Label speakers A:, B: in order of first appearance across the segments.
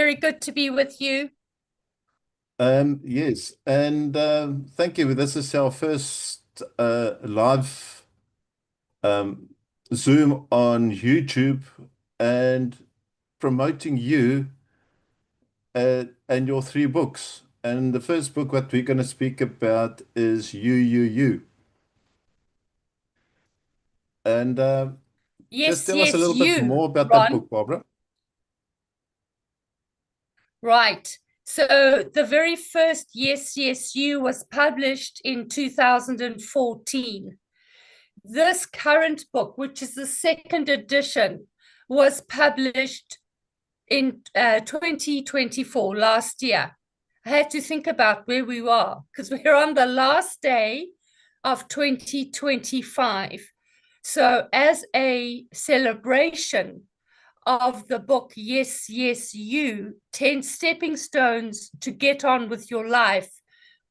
A: Very good to be with you.
B: Yes, and thank you. This is our first live um, Zoom on YouTube and promoting you and your three books. And the first book what we're going to speak about is You. And just
A: Yes,
B: tell us a
A: yes,
B: little bit
A: you,
B: more about that
A: Ron.
B: book, Barbara.
A: Right. So the very first Yes, Yes, You was published in 2014. This current book, which is the second edition, was published in 2024, last year. I had to think about where we are because we're on the last day of 2025. So, as a celebration of the book, Yes, Yes, You, 10 Stepping Stones to Get On with Your Life,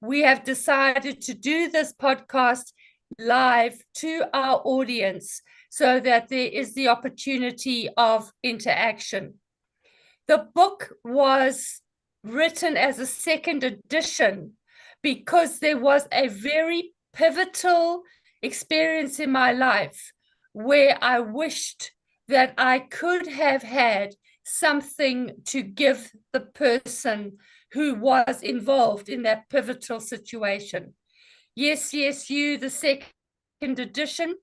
A: we have decided to do this podcast live to our audience so that there is the opportunity of interaction. The book was written as a second edition because there was a very pivotal experience in my life where I wished that I could have had something to give the person who was involved in that pivotal situation. Yes, Yes, You, the second edition,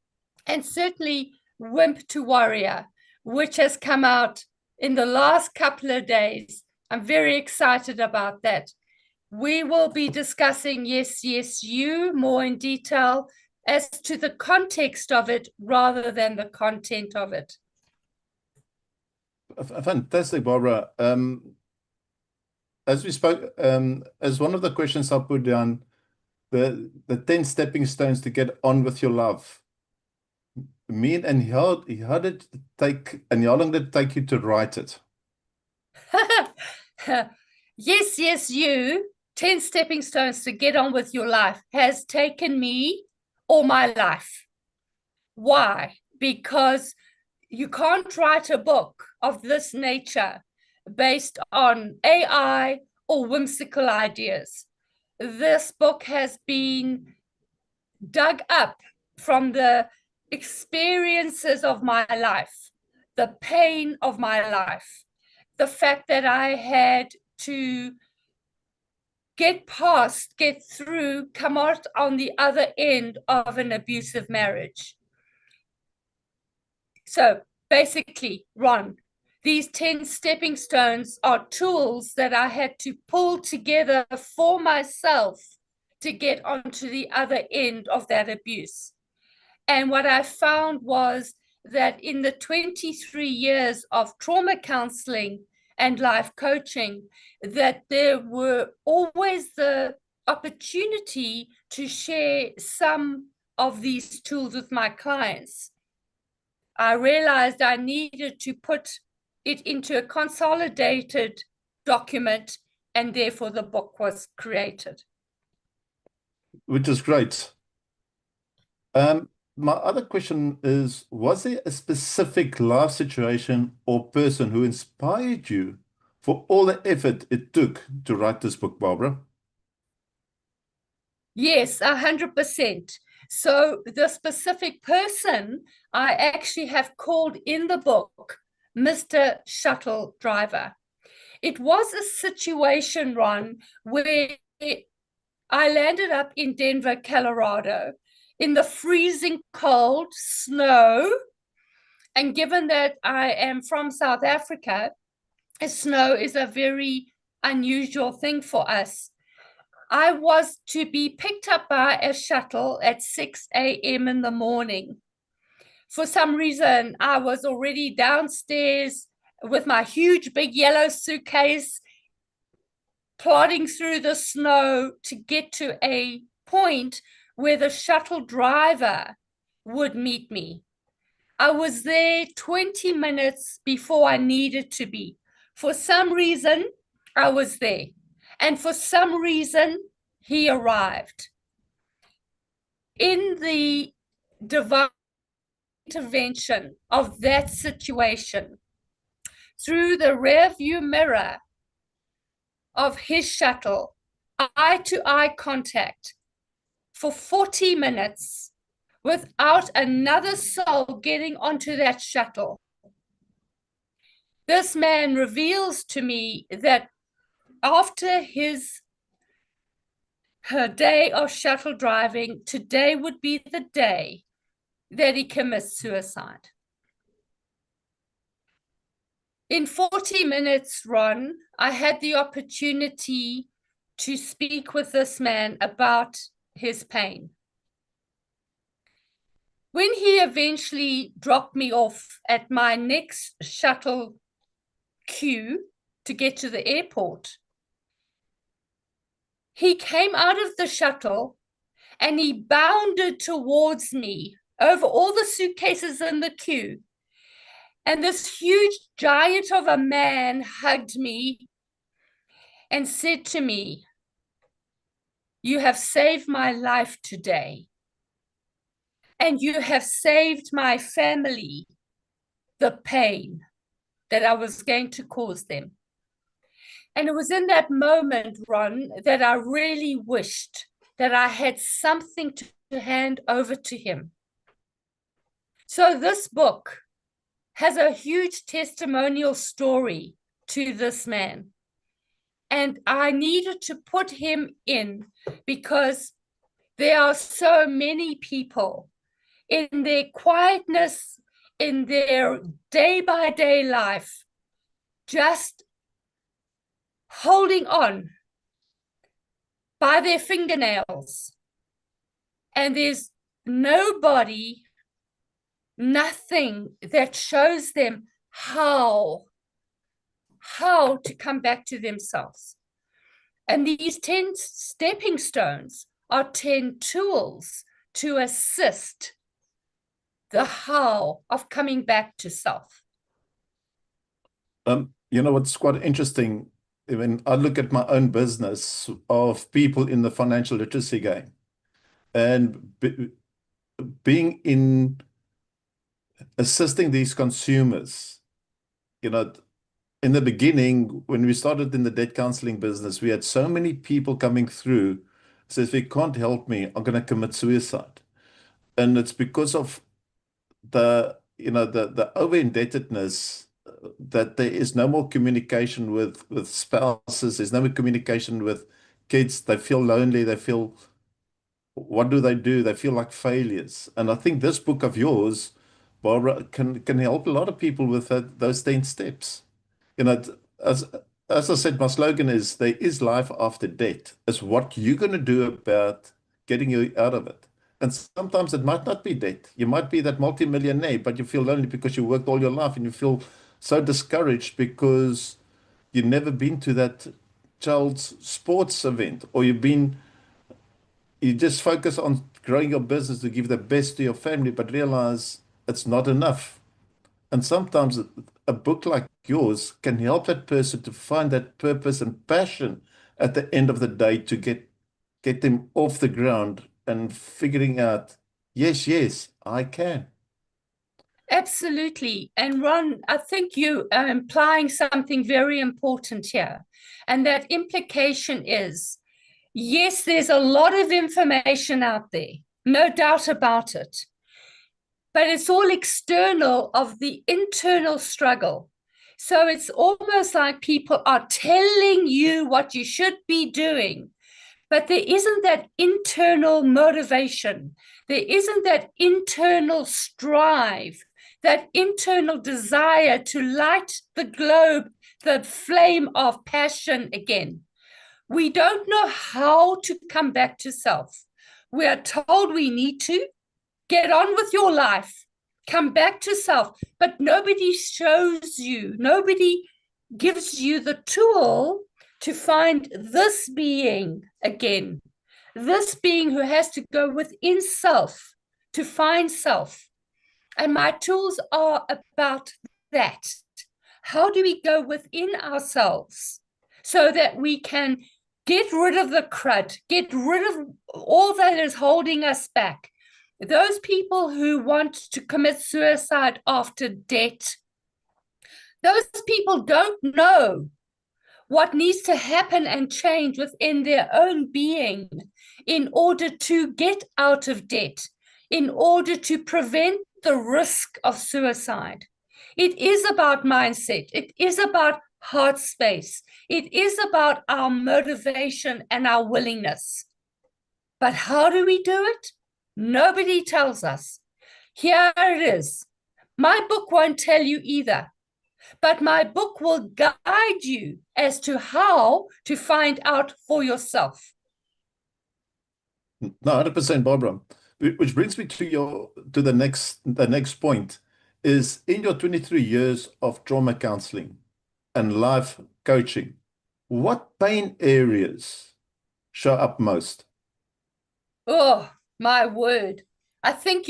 A: and certainly Wimp to Warrior, which has come out in the last couple of days. I'm very excited about that. We will be discussing Yes, Yes, You more in detail as to the context of it rather than the content of it.
B: Fantastic, Barbara. As we spoke, as one of the questions I put down, the 10 stepping stones to get on with your love. And how did it take, and how long did it take you to write it?
A: Yes, Yes, You, 10 Stepping Stones to Get On with Your Life has taken me all my life. Why? Because you can't write a book of this nature based on AI or whimsical ideas. This book has been dug up from the experiences of my life, the pain of my life, the fact that I had to get past, get through, come out on the other end of an abusive marriage. So basically, Ron, these 10 stepping stones are tools that I had to pull together for myself to get onto the other end of that abuse. And what I found was that in the 23 years of trauma counseling and life coaching, that there were always the opportunity to share some of these tools with my clients. I realized I needed to put it into a consolidated document, and therefore the book was created.
B: Which is great. My other question is, was there a specific life situation or person who inspired you for all the effort it took to write this book, Barbara?
A: Yes, 100%. So the specific person I actually have called in the book Mr. Shuttle Driver. It was a situation, Ron, where I landed up in Denver, Colorado, in the freezing cold snow. And given that I am from South Africa, snow is a very unusual thing for us. I was to be picked up by a shuttle at 6 a.m. in the morning. For some reason, I was already downstairs with my huge big yellow suitcase, plodding through the snow to get to a point where the shuttle driver would meet me. I was there 20 minutes before I needed to be. For some reason, I was there. And for some reason, he arrived. In the divine intervention of that situation, through the rearview mirror, of his shuttle, eye-to-eye contact, for 40 minutes without another soul getting onto that shuttle. This man reveals to me that after her day of shuttle driving, today would be the day that he commits suicide. In 40 minutes, Ron, I had the opportunity to speak with this man about his pain. When he eventually dropped me off at my next shuttle queue to get to the airport, he came out of the shuttle and he bounded towards me over all the suitcases in the queue. And this huge giant of a man hugged me and said to me, "You have saved my life today. And you have saved my family the pain that I was going to cause them." And it was in that moment, Ron, that I really wished that I had something to hand over to him. So this book has a huge testimonial story to this man. And I needed to put him in because there are so many people in their quietness, in their day-by-day life, just holding on by their fingernails. And there's nobody, nothing that shows them how to come back to themselves. And these 10 stepping stones are 10 tools to assist the how of coming back to self.
B: You know, what's quite interesting, when I look at my own business of people in the financial literacy game, and being in assisting these consumers, you know, in the beginning, when we started in the debt counseling business, we had so many people coming through, says, "If you can't help me, I'm going to commit suicide." And it's because of the over indebtedness, that there is no more communication with spouses, there's no more communication with kids. They feel lonely, they feel, what do? They feel like failures. And I think this book of yours, Barbara, can help a lot of people with those 10 steps. You know, as I said, my slogan is, there is life after debt. It's what you're going to do about getting you out of it. And sometimes it might not be debt. You might be that multimillionaire, but you feel lonely because you worked all your life and you feel so discouraged because you've never been to that child's sports event, or you just focus on growing your business to give the best to your family, but realize it's not enough. And sometimes a book like yours can help that person to find that purpose and passion at the end of the day, to get them off the ground and figuring out, yes, I can.
A: Absolutely. And Ron, I think you are implying something very important here. And that implication is, yes, there's a lot of information out there, no doubt about it. But it's all external of the internal struggle. So it's almost like people are telling you what you should be doing, but there isn't that internal motivation. There isn't that internal strive, that internal desire to light the globe, the flame of passion again. We don't know how to come back to self. We are told we need to get on with your life, come back to self, but nobody shows you, nobody gives you the tool to find this being again, this being who has to go within self to find self. And my tools are about that. How do we go within ourselves so that we can get rid of the crud, get rid of all that is holding us back? Those people who want to commit suicide after debt, those people don't know what needs to happen and change within their own being in order to get out of debt, in order to prevent the risk of suicide. It is about mindset. It is about heart space. It is about our motivation and our willingness. But how do we do it? Nobody tells us. Here it is. My book won't tell you either, but my book will guide you as to how to find out for yourself.
B: No, 100%, Barbara. Which brings me to the next point is in your 23 years of trauma counseling and life coaching, what pain areas show up most?
A: Oh, my word. I think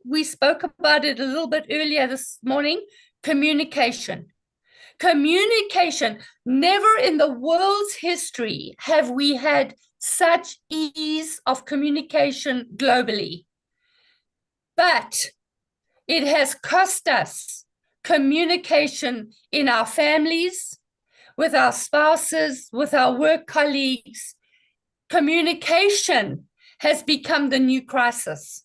A: we spoke about it a little bit earlier this morning. Communication. Communication. Never in the world's history have we had such ease of communication globally. But it has cost us communication in our families, with our spouses, with our work colleagues. Communication has become the new crisis.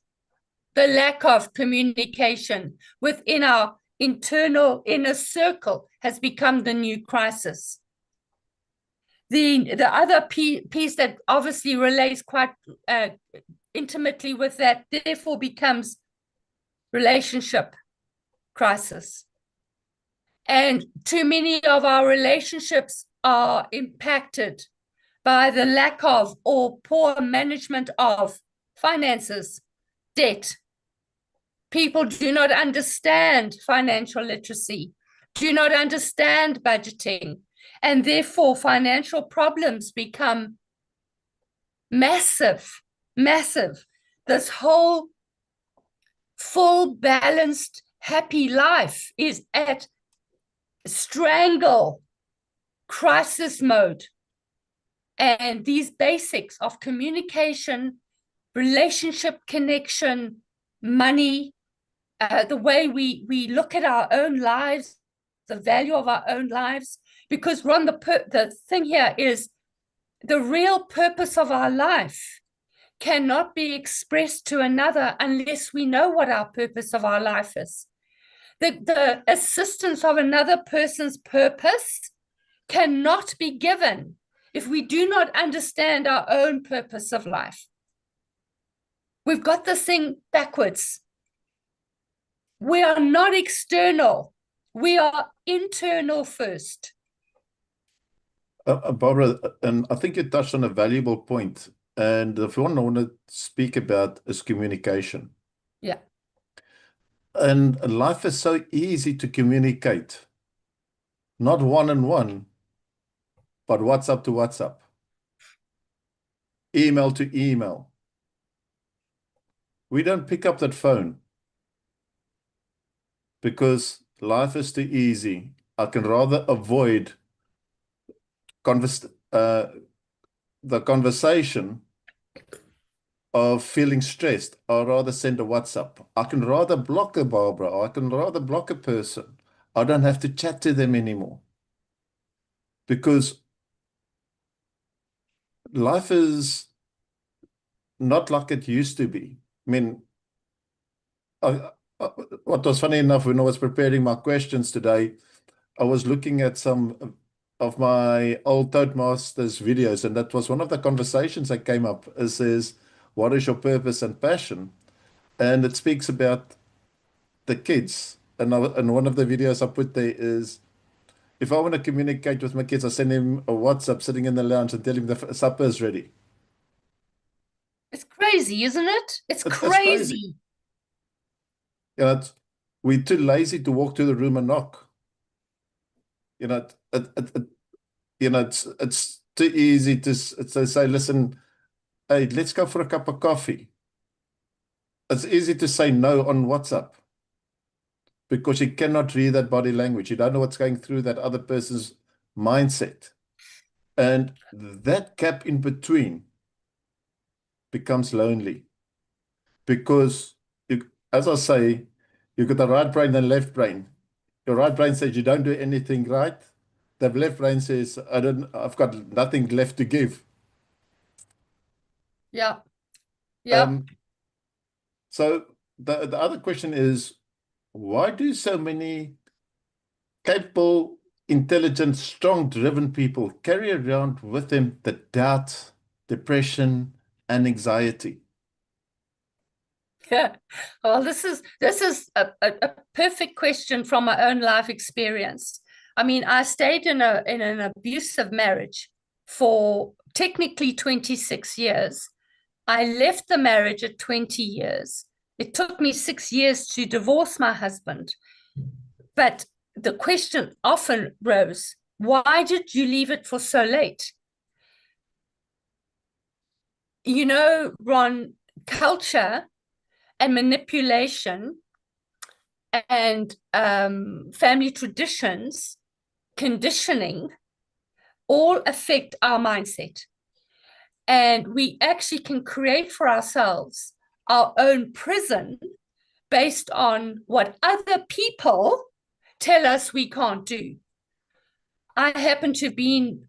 A: The lack of communication within our internal inner circle has become the new crisis. The other piece that obviously relates quite intimately with that, therefore, becomes relationship crisis. And too many of our relationships are impacted by the lack of or poor management of finances, debt. People do not understand financial literacy, do not understand budgeting, and therefore financial problems become massive, massive. This whole full, balanced, happy life is at strangle crisis mode. And these basics of communication, relationship connection, money, the way we look at our own lives, the value of our own lives, because Ron, the thing here is the real purpose of our life cannot be expressed to another unless we know what our purpose of our life is. The assistance of another person's purpose cannot be given if we do not understand our own purpose of life. We've got this thing backwards. We are not external. We are internal first.
B: Barbara, and I think you touched on a valuable point. And the one I want to speak about is communication.
A: Yeah.
B: And life is so easy to communicate, not one-on-one, but WhatsApp to WhatsApp, email to email. We don't pick up that phone because life is too easy. I can rather avoid the conversation of feeling stressed. I'd rather send a WhatsApp. I can rather block a Barbara, or I can rather block a person. I don't have to chat to them anymore because life is not like it used to be. I mean, what was funny enough, when I was preparing my questions today, I was looking at some of my old Toastmasters videos, and that was one of the conversations that came up. It says, what is your purpose and passion? And it speaks about the kids. And one of the videos I put there is, if I want to communicate with my kids, I send him a WhatsApp sitting in the lounge and tell him the supper is ready.
A: It's crazy, isn't it? It's
B: That's crazy.
A: crazy.
B: You know, we're too lazy to walk to the room and knock. You know, it's too easy to say, listen, hey, let's go for a cup of coffee. It's easy to say no on WhatsApp because you cannot read that body language. You don't know what's going through that other person's mindset. And that gap in between becomes lonely because, as I say, you've got the right brain and left brain. Your right brain says you don't do anything right. The left brain says, I've got nothing left to give.
A: Yeah. Yeah.
B: Um, so the other question is, why do so many capable, intelligent, strong, driven people carry around with them the doubt, depression, and anxiety?
A: Yeah. Well, this is a perfect question from my own life experience. I mean, I stayed in an abusive marriage for technically 26 years. I left the marriage at 20 years. It took me 6 years to divorce my husband. But the question often rose, why did you leave it for so late? You know, Ron, culture and manipulation and family traditions, conditioning, all affect our mindset. And we actually can create for ourselves our own prison based on what other people tell us we can't do. I happen to have been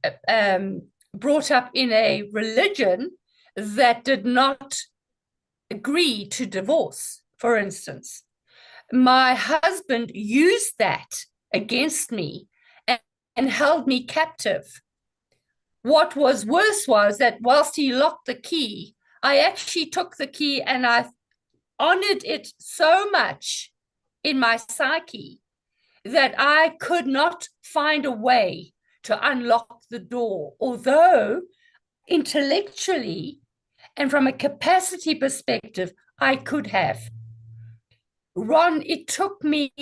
A: brought up in a religion that did not agree to divorce, for instance. My husband used that against me and held me captive. What was worse was that whilst he locked the key, I actually took the key and I honored it so much in my psyche that I could not find a way to unlock the door, although intellectually and from a capacity perspective, I could have. Ron, it took me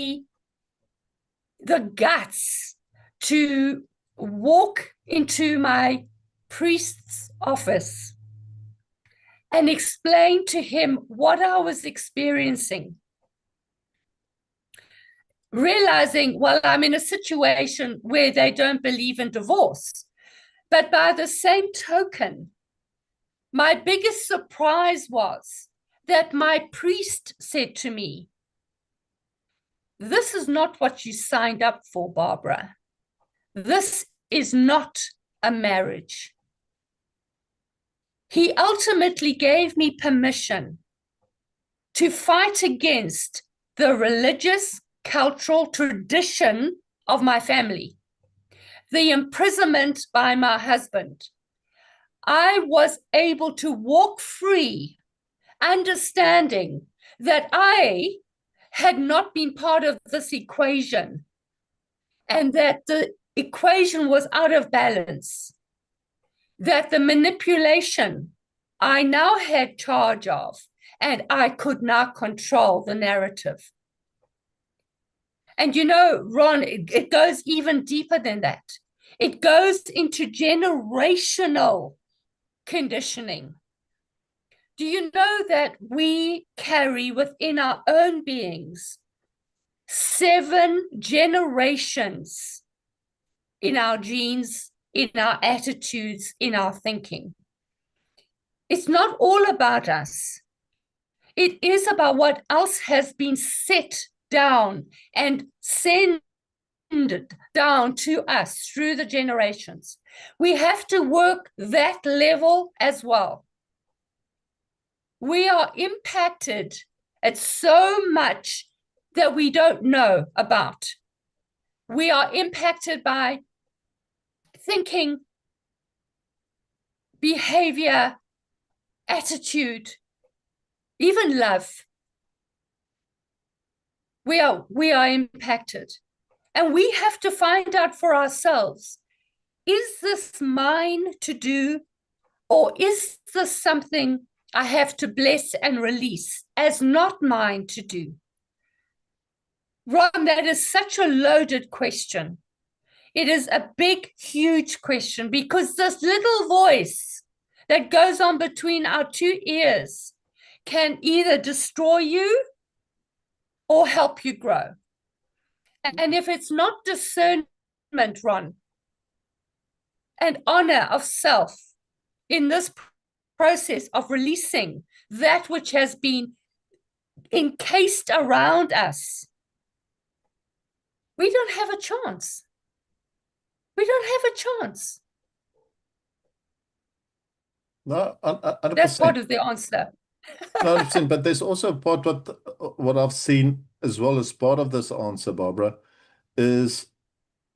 A: the guts to walk into my priest's office and explain to him what I was experiencing. Realizing, well, I'm in a situation where they don't believe in divorce. But by the same token, my biggest surprise was that my priest said to me, "This is not what you signed up for, Barbara. This is not a marriage." He ultimately gave me permission to fight against the religious, cultural tradition of my family, the imprisonment by my husband. I was able to walk free, understanding that I had not been part of this equation and that the equation was out of balance, that the manipulation I now had charge of, and I could now control the narrative. And you know, Ron, it goes even deeper than that. It goes into generational conditioning. Do you know that we carry within our own beings 7 generations in our genes, in our attitudes, in our thinking? It's not all about us. It is about what else has been set down and sent down to us through the generations. We have to work that level as well. We are impacted at so much that we don't know about. We are impacted by thinking, behavior, attitude, even love. We are impacted. And we have to find out for ourselves, is this mine to do, or is this something I have to bless and release as not mine to do? Ron, that is such a loaded question. It is a big, huge question because this little voice that goes on between our 2 ears can either destroy you or help you grow. And if it's not discernment, Ron, and honor of self in this process of releasing that which has been encased around us, we don't have a chance. We don't have a chance.
B: No,
A: That's part
B: 100%.
A: of the answer.
B: No, 100%. But there's also a part what I've seen as well as part of this answer, Barbara, is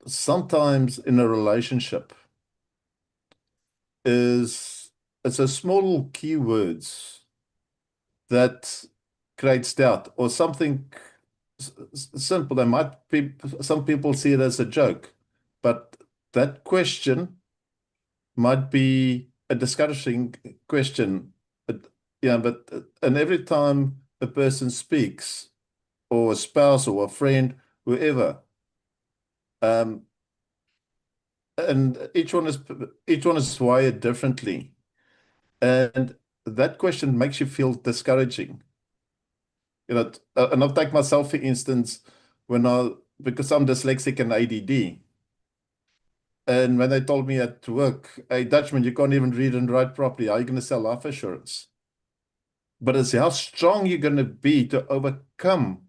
B: sometimes in a relationship is it's a small keywords that creates doubt or something simple. They might be, some people see it as a joke, but that question might be a discouraging question. But, yeah, but and every time a person speaks, or a spouse or a friend, whoever, um, and each one is wired differently, and that question makes you feel discouraging. And I'll take myself for instance, when I because I'm dyslexic and ADD. And when they told me at work, hey, Dutchman, you can't even read and write properly. How are you going to sell life assurance? But it's how strong you're going to be to overcome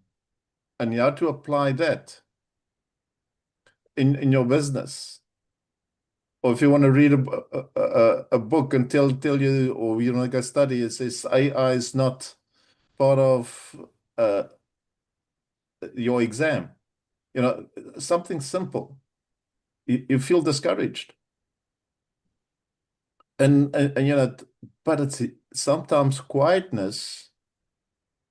B: and how to apply that in your business. Or if you want to read a book and tell you, or you want to go study, it says AI is not part of uh, your exam. Something simple. You feel discouraged. And but it's sometimes quietness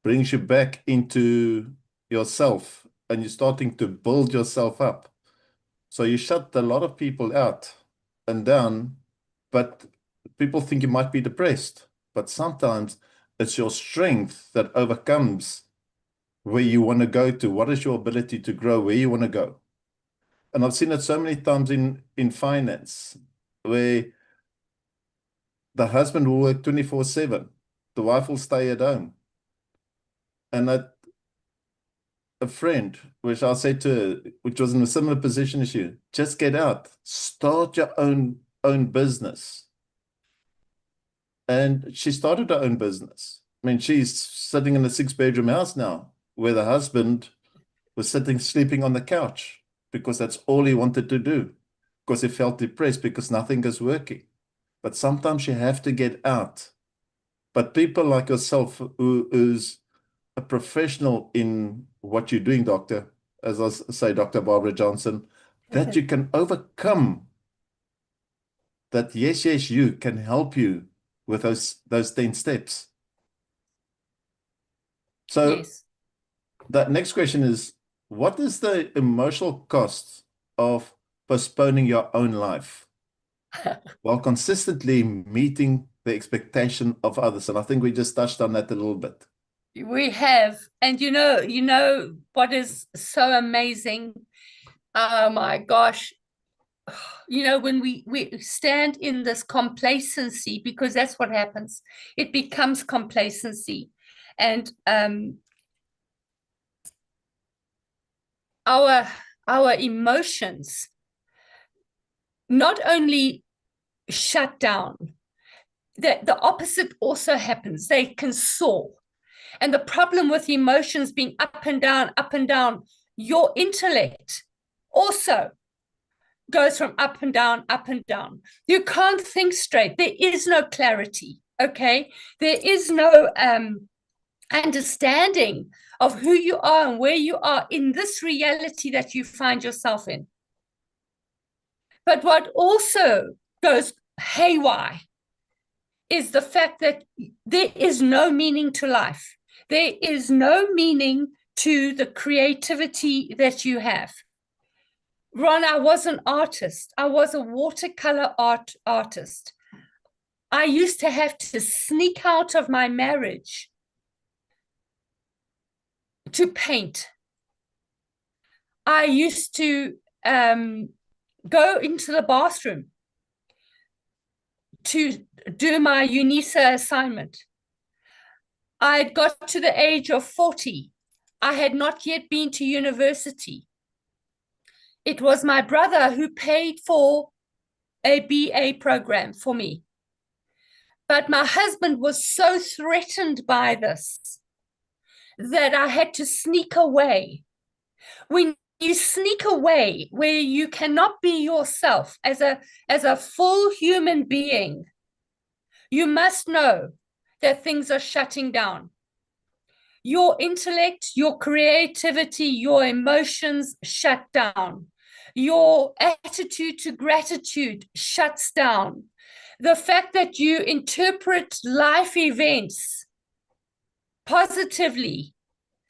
B: brings you back into yourself and you're starting to build yourself up. So you shut a lot of people out and down, but people think you might be depressed. But sometimes it's your strength that overcomes where you want to go to. What is your ability to grow where you want to go? And I've seen it so many times in finance where the husband will work 24/7, the wife will stay at home. And a friend, which I said to her, which was in a similar position as you, just get out, start your own business. And she started her own business. I mean, she's sitting in a 6-bedroom house now, where the husband was sleeping on the couch because that's all he wanted to do, because he felt depressed because nothing is working. But sometimes you have to get out. But people like yourself, who's a professional in what you're doing, doctor, as I say, Dr. Barbara Johnson, that you can overcome that. Yes, yes, you can help you with those 10 steps. So
A: Yes.
B: that next question is, what is the emotional cost of postponing your own life while consistently meeting the expectation of others? And I think we just touched on that a little bit.
A: We have, and you know what is so amazing? Oh my gosh. When we stand in this complacency, because that's what happens, it becomes complacency. And our our emotions not only shut down, the opposite also happens. They can soar. And the problem with emotions being up and down, your intellect also goes from up and down, up and down. You can't think straight. There is no clarity. Okay. There is no understanding of who you are and where you are in this reality that you find yourself in. But what also goes haywire is the fact that there is no meaning to life. There is no meaning to the creativity that you have. Ron, I was an artist. I was a watercolor artist. I used to have to sneak out of my marriage to paint. I used to go into the bathroom to do my UNISA assignment. I had got to the age of 40. I had not yet been to university. It was my brother who paid for a BA program for me. But my husband was so threatened by this that I had to sneak away. We you sneak away, where you cannot be yourself as a full human being, you must know that things are shutting down. Your intellect, your creativity, your emotions shut down. Your attitude to gratitude shuts down. The fact that you interpret life events positively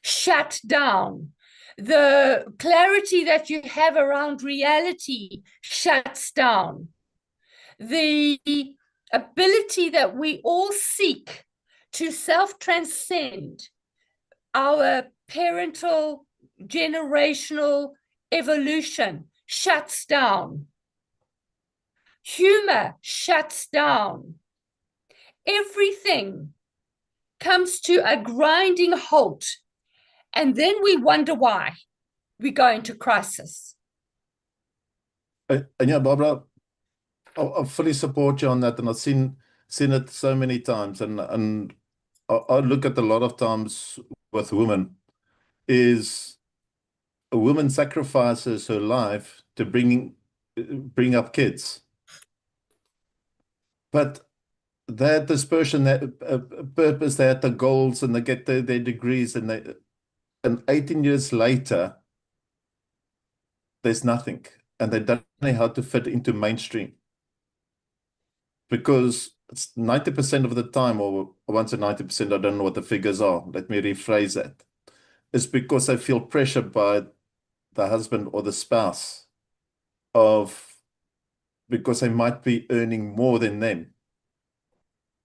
A: shut down. The clarity that you have around reality shuts down. The ability that we all seek to self-transcend our parental generational evolution shuts down. Humor shuts down. Everything comes to a grinding halt. And then we wonder why we go into crisis.
B: And yeah, Barbara, I fully support you on that, and I've seen it so many times, and I look at a lot of times with women is a woman sacrifices her life to bring up kids, but they had this person that purpose, they had the goals, and they get their degrees, and 18 years later, there's nothing, and they don't know how to fit into mainstream because it's 90% of the time, or once 90%, I don't know what the figures are. Let me rephrase that. It's because they feel pressured by the husband or the spouse of because they might be earning more than them.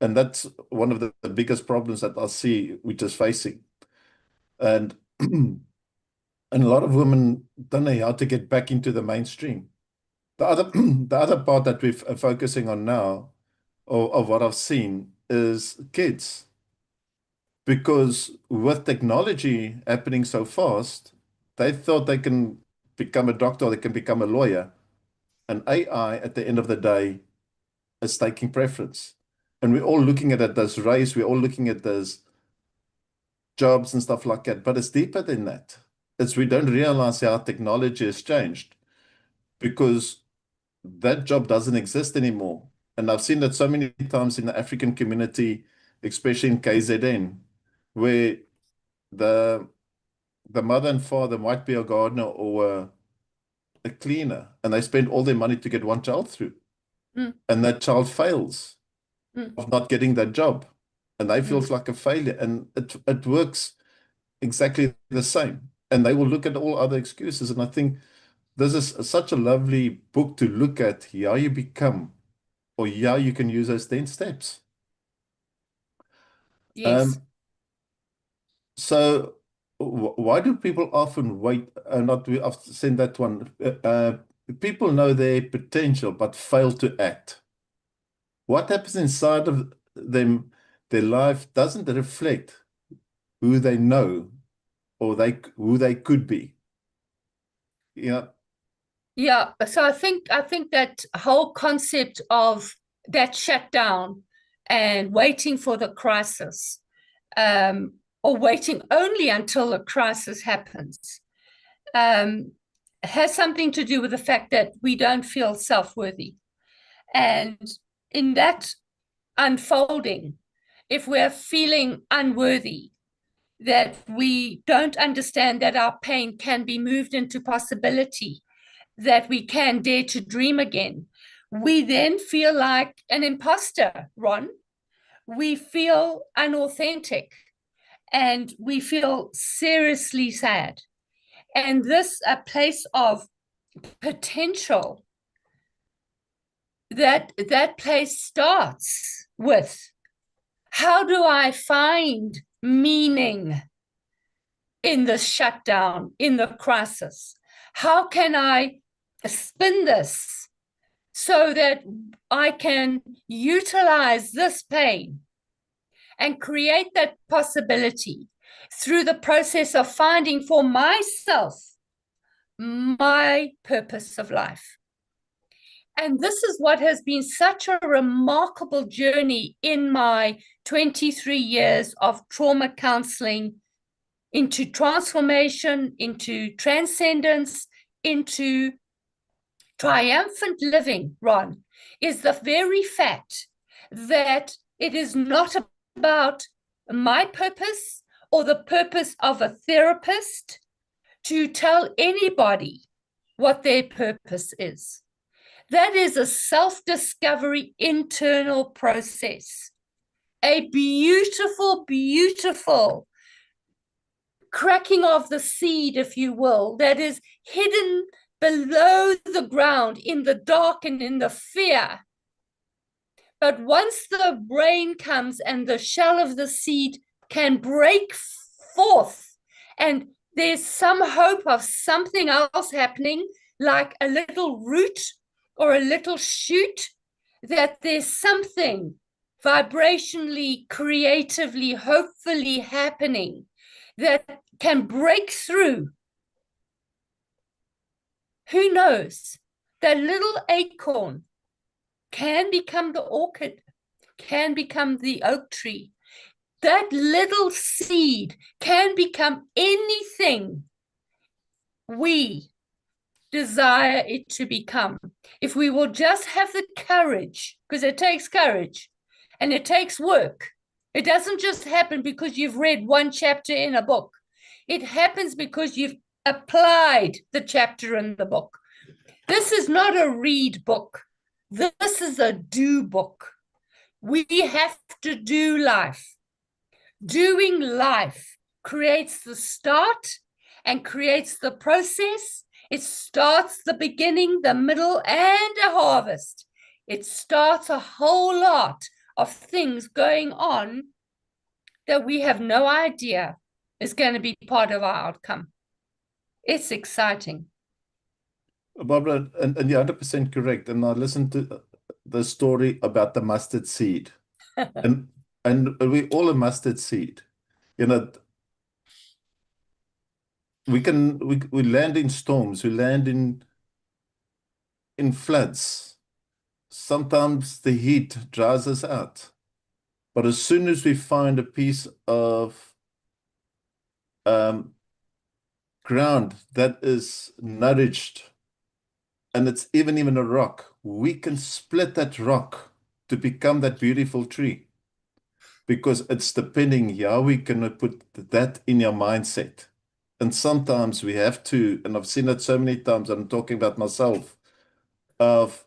B: And that's one of the biggest problems that I see which is facing. And and a lot of women don't know how to get back into the mainstream. The other part that we're focusing on now, of what I've seen, is kids. Because with technology happening so fast, they thought they can become a doctor, they can become a lawyer. And AI, at the end of the day, is taking preference. And we're all looking at it as race, we're all looking at this jobs and stuff like that. But it's deeper than that. It's we don't realize how technology has changed because that job doesn't exist anymore. And I've seen that so many times in the African community, especially in KZN, where the the mother and father might be a gardener or a cleaner, and they spend all their money to get one child through.
A: Mm.
B: And that child fails of not getting that job. And they feels like a failure. And it works exactly the same. And they will look at all other excuses. And I think this is such a lovely book to look at how you become, or how you can use those 10 steps.
A: Yes.
B: Um, so why do people often wait? Not I've seen that one. People know their potential but fail to act. What happens inside of them, their life doesn't reflect who they know or who they could be. Yeah.
A: Yeah. So I think that whole concept of that shutdown and waiting for the crisis, or waiting only until the crisis happens, um, has something to do with the fact that we don't feel self-worthy. And in that unfolding, if we're feeling unworthy, that we don't understand that our pain can be moved into possibility, that we can dare to dream again, we then feel like an imposter, Ron. We feel unauthentic and we feel seriously sad. And this a place of potential, that place starts with, how do I find meaning in the shutdown, in the crisis? How can I spin this so that I can utilize this pain and create that possibility through the process of finding for myself my purpose of life? And this is what has been such a remarkable journey in my 23 years of trauma counseling into transformation, into transcendence, into triumphant living, Ron, is the very fact that it is not about my purpose or the purpose of a therapist to tell anybody what their purpose is. That is a self-discovery internal process, a beautiful, beautiful cracking of the seed, if you will, that is hidden below the ground in the dark and in the fear. But once the rain comes and the shell of the seed can break forth, and there's some hope of something else happening, like a little root or a little shoot, that there's something vibrationally, creatively, hopefully happening that can break through. Who knows? That little acorn can become the orchid, can become the oak tree. That little seed can become anything we desire it to become. If we will just have the courage, because it takes courage and it takes work. It doesn't just happen because you've read one chapter in a book. It happens because you've applied the chapter in the book. This is not a read book. This is a do book. We have to do life. Doing life creates the start and creates the process. It starts the beginning, the middle, and a harvest. It starts a whole lot of things going on that we have no idea is going to be part of our outcome. It's exciting.
B: Barbara, and you're 100% correct. And I listened to the story about the mustard seed. And we all a mustard seed. You know, we land in storms, we land in floods. Sometimes the heat dries us out. But as soon as we find a piece of ground that is nourished, and it's even a rock, we can split that rock to become that beautiful tree. Because it's depending how we can put that in your mindset. And sometimes we have to, and I've seen it so many times, I'm talking about myself, of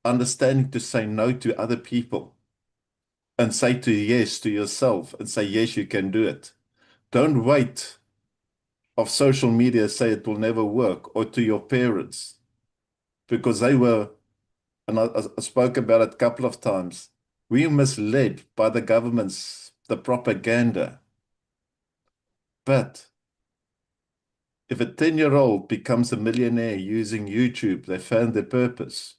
B: understanding to say no to other people and say to yes to yourself and say, yes, you can do it. Don't wait of social media say it will never work, or to your parents, because they were, and I spoke about it a couple of times, we were misled by the government's, the propaganda. But if a 10-year-old becomes a millionaire using YouTube, they found their purpose.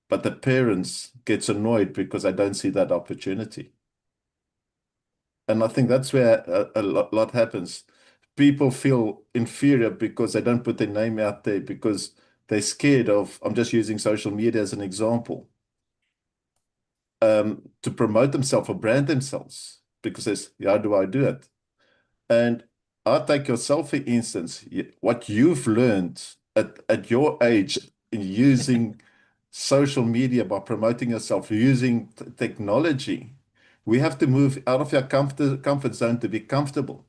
B: But the parents gets annoyed because they don't see that opportunity. And I think that's where a lot happens. People feel inferior because they don't put their name out there, because they're scared of, I'm just using social media as an example, to promote themselves or brand themselves, because it's, how do I do it? And I'll take yourself, for instance, what you've learned at your age in using social media by promoting yourself, using technology. We have to move out of your comfort zone to be comfortable,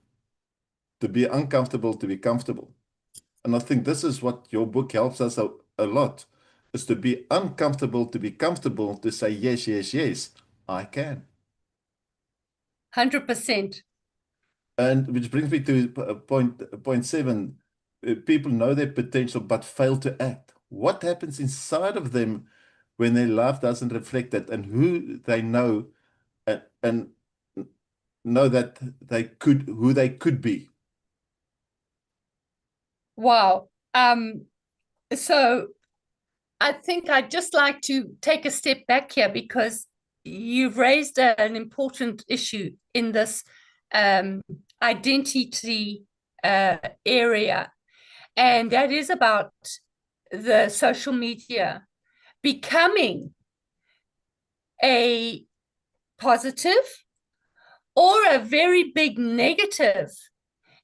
B: to be uncomfortable, to be comfortable. And I think this is what your book helps us a lot, is to be uncomfortable, to be comfortable, to say, yes, yes, yes, I can.
A: 100%.
B: And which brings me to point 7. People know their potential but fail to act. What happens inside of them when their life doesn't reflect that, and who they know and know that who they could be?
A: Wow. So I think I'd just like to take a step back here, because you've raised an important issue in this identity area, and that is about the social media becoming a positive or a very big negative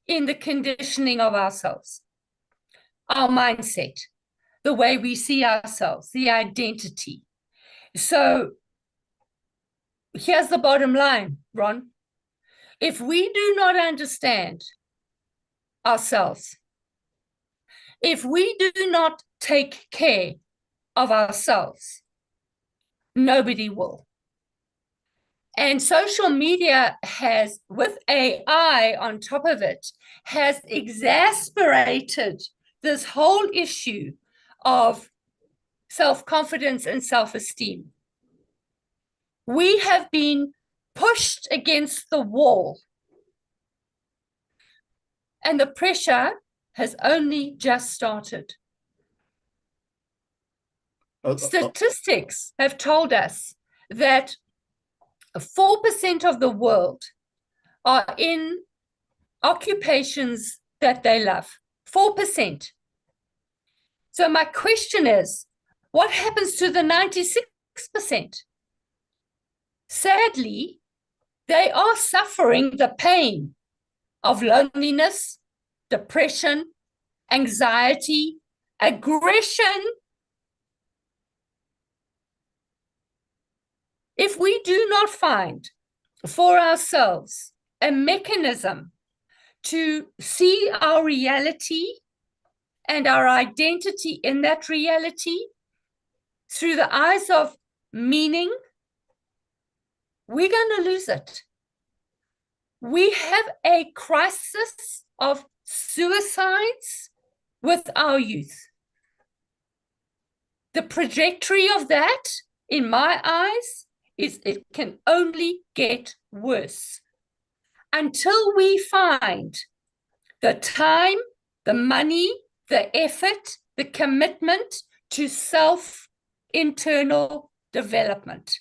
A: in the conditioning of ourselves, our mindset, the way we see ourselves, the identity. So here's the bottom line, Ron. If we do not understand ourselves, if we do not take care of ourselves, nobody will. And social media has, with AI on top of it, has exasperated this whole issue of self-confidence and self-esteem. We have been pushed against the wall, and the pressure has only just started. Statistics have told us that 4% of the world are in occupations that they love. 4%. So my question is, what happens to the 96%? Sadly, they are suffering the pain of loneliness, depression, anxiety, aggression. If we do not find for ourselves a mechanism to see our reality and our identity in that reality through the eyes of meaning, we're going to lose it. We have a crisis of suicides with our youth. The trajectory of that, in my eyes, is it can only get worse until we find the time, the money, the effort, the commitment to self-internal development.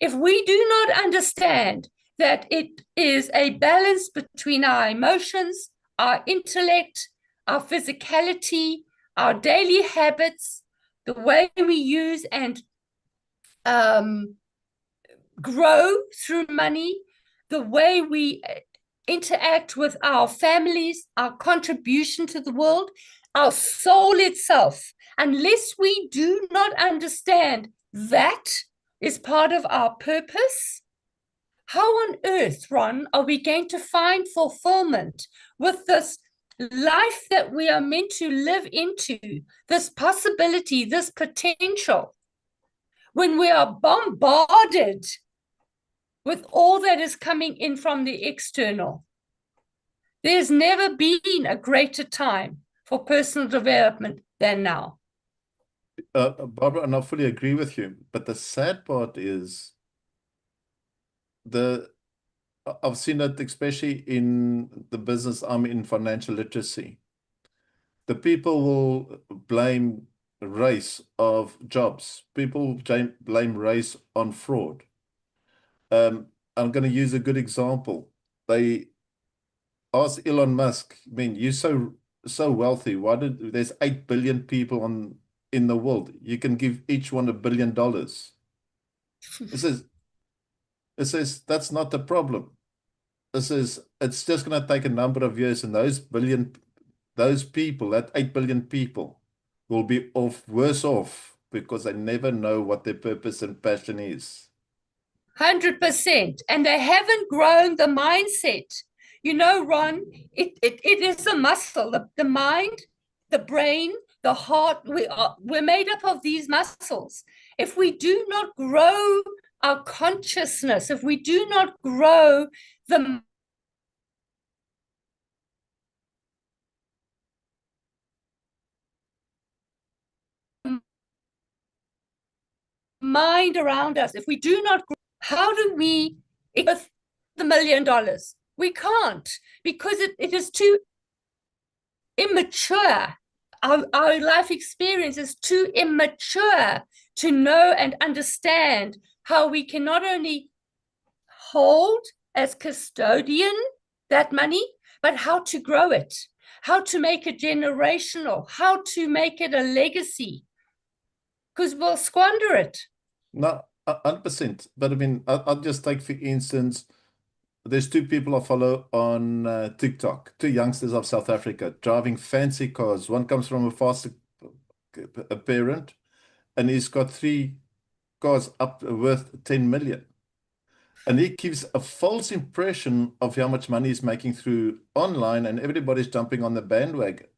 A: If we do not understand that it is a balance between our emotions, our intellect, our physicality, our daily habits, the way we use and grow through money, the way we interact with our families, our contribution to the world, our soul itself, unless we do not understand that is part of our purpose, how on earth, Ron, are we going to find fulfillment with this life that we are meant to live into, this possibility, this potential, when we are bombarded with all that is coming in from the external? There's never been a greater time for personal development than now.
B: Barbara, and I fully agree with you. But the sad part is I've seen it especially in the business I'm in, financial literacy. The people will blame race of jobs. People blame race on fraud. I'm going to use a good example. They asked Elon Musk, I mean, you're so wealthy. Why there's 8 billion people in the world? You can give each one $1 billion. It says that's not the problem. It's just going to take a number of years, and those people, that 8 billion people, will be worse off because they never know what their purpose and passion is.
A: 100%. And they haven't grown the mindset. You know, Ron, it is a muscle. The mind, the brain, the heart, we're made up of these muscles. If we do not grow our consciousness, if we do not grow the mind around us, if we do not grow, how do we with the $1 million? We can't, because it is too immature. Our life experience is too immature to know and understand how we can not only hold as custodian that money, but how to grow it, how to make it generational, how to make it a legacy, because we'll squander it.
B: No, 100%. But I mean, I'll just take, for instance, there's two people I follow on TikTok, two youngsters of South Africa driving fancy cars. One comes from a foster parent, and he's got three cars up worth 10 million. And he gives a false impression of how much money he's making through online, and everybody's jumping on the bandwagon.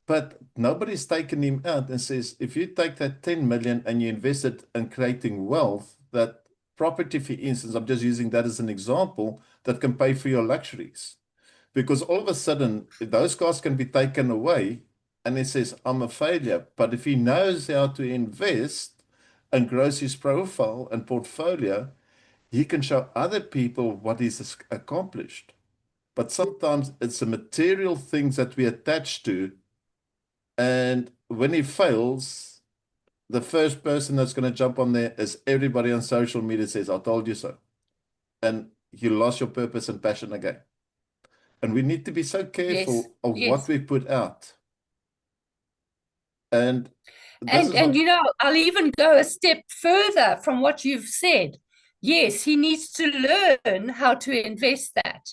B: But nobody's taken him out and says, if you take that 10 million and you invest it in creating wealth, that property, for instance, I'm just using that as an example, that can pay for your luxuries. Because all of a sudden, those cars can be taken away, and he says, I'm a failure. But if he knows how to invest and grows his profile and portfolio, he can show other people what he's accomplished. But sometimes it's the material things that we attach to. And when he fails, the first person that's going to jump on there is everybody on social media says, I told you so. And you lost your purpose and passion again. And we need to be so careful of what we put out. And
A: you know, I'll even go a step further from what you've said. Yes, he needs to learn how to invest that.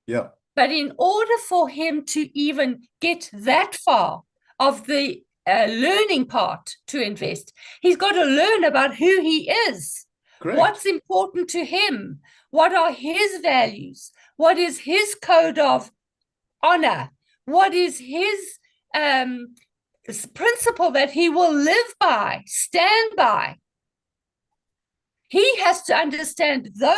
B: Yeah.
A: But in order for him to even get that far of the learning part to invest, he's got to learn about who he is.
B: Correct.
A: What's important to him? What are his values? What is his code of honor? What is his principle that he will live by, stand by? He has to understand those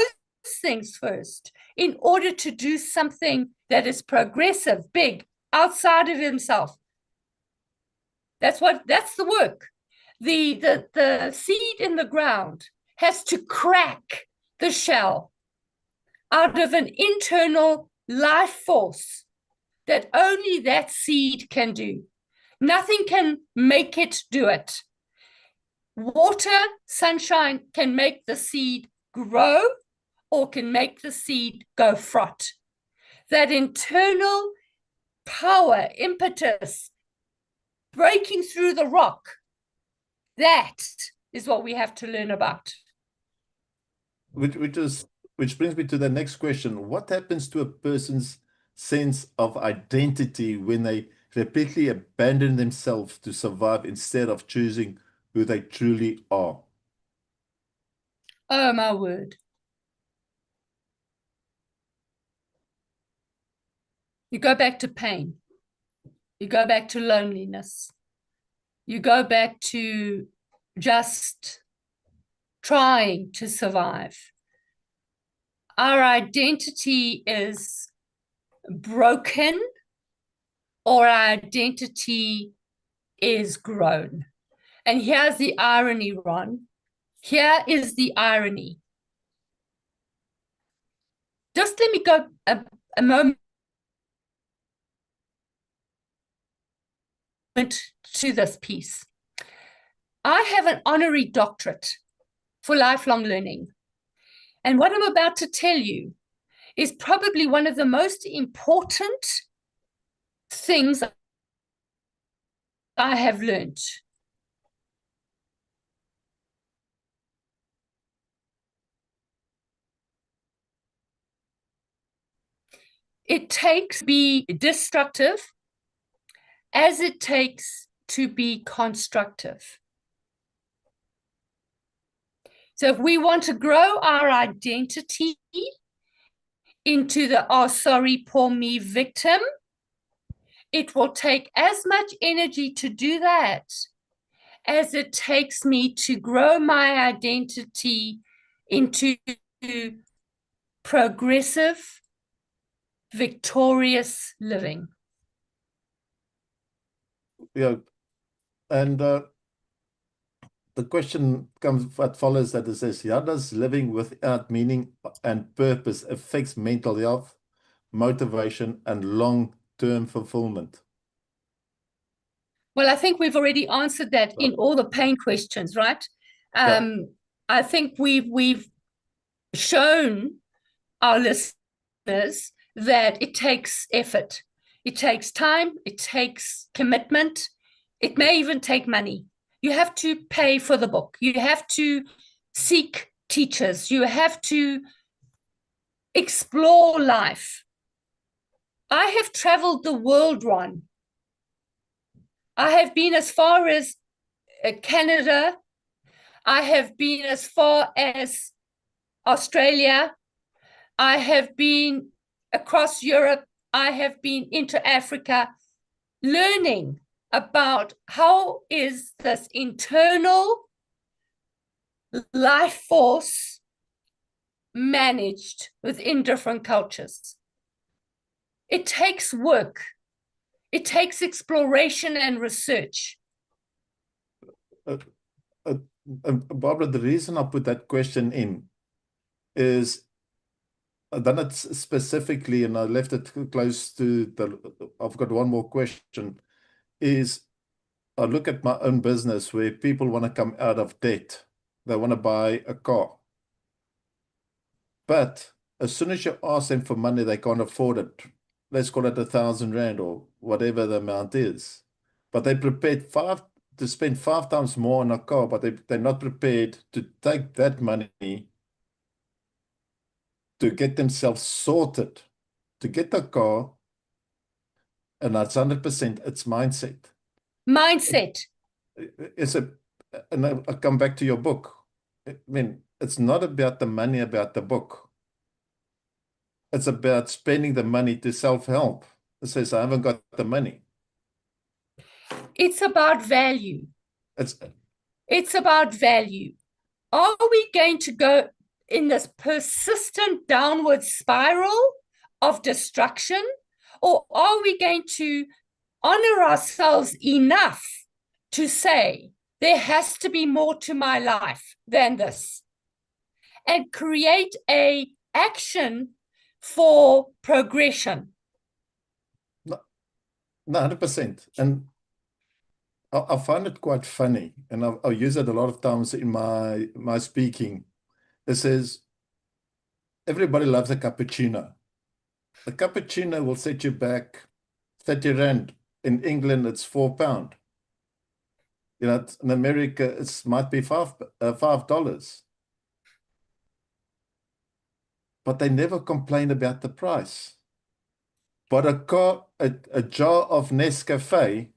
A: things first in order to do something that is progressive, big, outside of himself. That's the work. The seed in the ground has to crack the shell out of an internal life force that only that seed can do. Nothing can make it do it. Water, sunshine can make the seed grow or can make the seed go fraught. That internal power, impetus, breaking through the rock, that is what we have to learn about.
B: Which brings me to the next question. What happens to a person's sense of identity when they repeatedly abandon themselves to survive instead of choosing who they truly are?
A: Oh, my word. You go back to pain. You go back to loneliness. You go back to just trying to survive. Our identity is broken or our identity is grown. And here's the irony, Ron. Here is the irony. Just let me go a moment to this piece. I have an honorary doctorate for lifelong learning. And what I'm about to tell you is probably one of the most important things I have learned. It takes to be destructive as it takes to be constructive. So if we want to grow our identity into the, oh, sorry, poor me victim, it will take as much energy to do that as it takes me to grow my identity into progressive, victorious living.
B: Yeah. And the question comes, what follows that it says, how does living without meaning and purpose affects mental health, motivation, and long-term fulfillment?
A: Well, I think we've already answered that in all the pain questions, right? I think we've shown our listeners that it takes effort. It takes time. It takes commitment. It may even take money. You have to pay for the book. You have to seek teachers. You have to explore life. I have traveled the world, Ron. I have been as far as Canada. I have been as far as Australia. I have been across Europe. I have been into Africa, learning about how is this internal life force managed within different cultures. It takes work. It takes exploration and research.
B: Uh, Barbara, the reason I put that question in is done it specifically, and I left it close to I've got one more question, is I look at my own business where people want to come out of debt. They want to buy a car. But as soon as you ask them for money, they can't afford it. Let's call it R1,000 or whatever the amount is. But they're prepared to spend 5 times more on a car, but they're not prepared to take that money to get themselves sorted, to get the car, and that's 100%, it's mindset.
A: Mindset.
B: And I come back to your book. I mean, it's not about the money, about the book. It's about spending the money to self-help. It says, I haven't got the money.
A: It's about value.
B: It's
A: about value. Are we going to go in this persistent downward spiral of destruction, or are we going to honor ourselves enough to say, there has to be more to my life than this, and create an action for progression?
B: No, 100%. And I find it quite funny, and I'll use it a lot of times in my speaking. It says, everybody loves a cappuccino. A cappuccino will set you back 30 Rand. In England, it's £4. You know, in America, it might be $5. But they never complain about the price. But a jar of Nescafe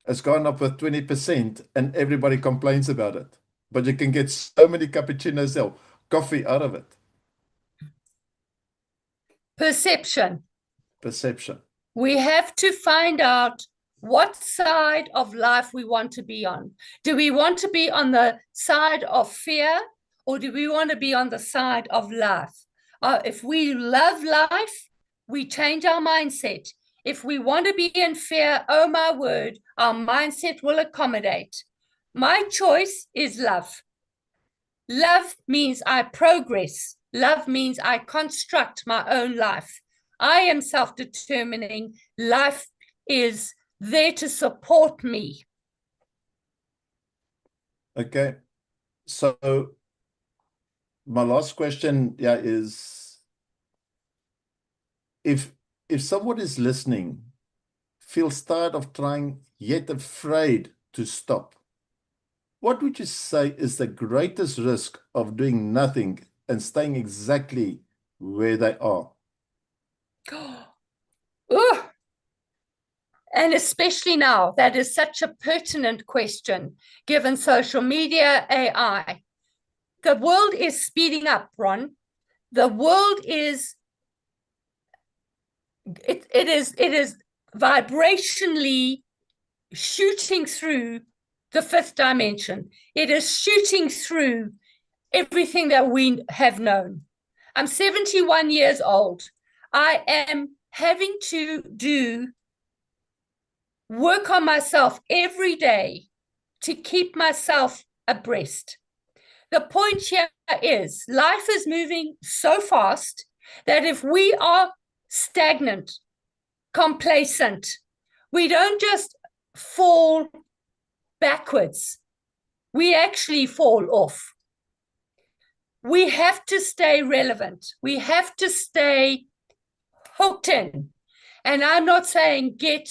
B: has gone up with 20% and everybody complains about it. But you can get so many cappuccinos or coffee out of it.
A: Perception.
B: Perception.
A: We have to find out what side of life we want to be on. Do we want to be on the side of fear, or do we want to be on the side of life? If we love life, we change our mindset. If we want to be in fear, oh my word, our mindset will accommodate. My choice is love. Love means I progress. Love means I construct my own life. I am self-determining. Life is there to support me.
B: Okay. So my last question, is if someone is listening, feels tired of trying, yet afraid to stop, what would you say is the greatest risk of doing nothing and staying exactly where they are?
A: Ooh. And especially now, that is such a pertinent question, given social media, AI. The world is speeding up, Ron. The world is, it is vibrationally shooting through the fifth dimension. It is shooting through everything that we have known. I'm 71 years old. I am having to do work on myself every day to keep myself abreast. The point here is life is moving so fast that if we are stagnant, complacent, we don't just fall backwards, we actually fall off. We have to stay relevant. We have to stay hooked in. And I'm not saying get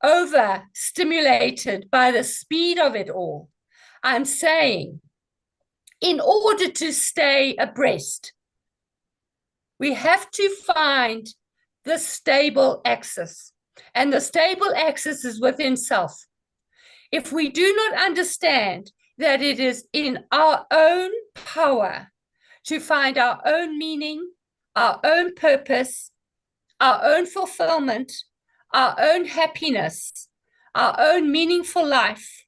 A: overstimulated by the speed of it all. I'm saying in order to stay abreast, We have to find the stable axis, and the stable axis is within self. If we do not understand that it is in our own power to find our own meaning, our own purpose, our own fulfillment, our own happiness, our own meaningful life,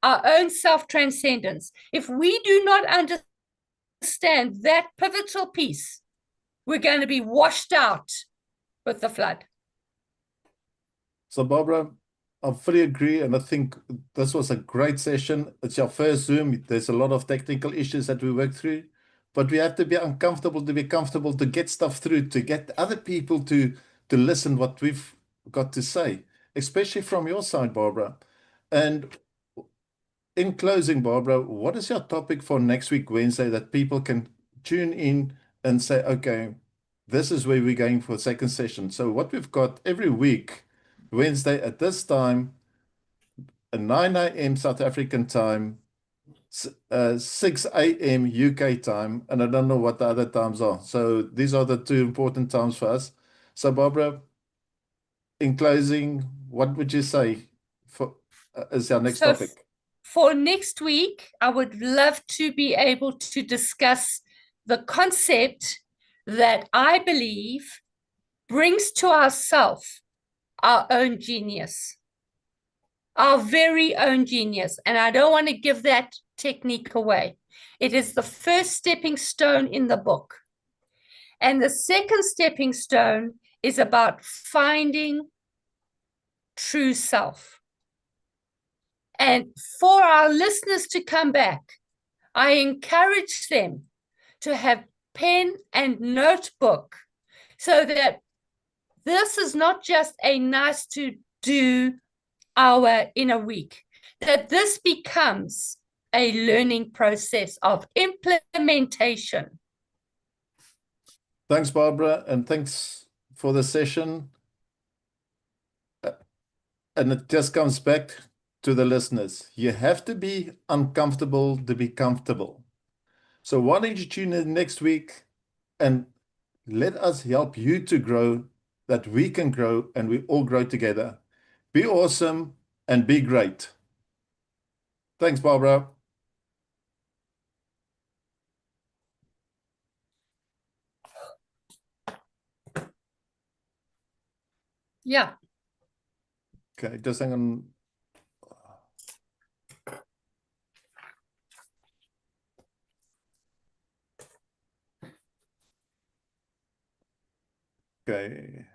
A: our own self-transcendence, if we do not understand that pivotal piece, we're going to be washed out with the flood.
B: So, Barbara, I fully agree, and I think this was a great session. It's our first Zoom. There's a lot of technical issues that we work through, but we have to be uncomfortable to be comfortable, to get stuff through, to get other people to listen what we've got to say, especially from your side, Barbara. And in closing, Barbara, what is your topic for next week, Wednesday, that people can tune in and say, okay, this is where we're going for a second session. So what we've got every week, Wednesday at this time, at 9 a.m. South African time, 6 a.m. UK time, and I don't know what the other times are. So these are the two important times for us. So Barbara, in closing, what would you say for as our next topic?
A: For next week, I would love to be able to discuss the concept that I believe brings to ourself our own genius, our very own genius. And I don't want to give that technique away. It is the first stepping stone in the book. And the second stepping stone is about finding true self. And for our listeners to come back, I encourage them to have pen and notebook so that this is not just a nice to do hour in a week, that this becomes a learning process of implementation.
B: Thanks, Barbara, and thanks for the session. And it just comes back to the listeners. You have to be uncomfortable to be comfortable. So why don't you tune in next week and let us help you to grow, that we can grow and we all grow together. Be awesome and be great. Thanks, Barbara.
A: Yeah.
B: Okay, just hang on. Okay.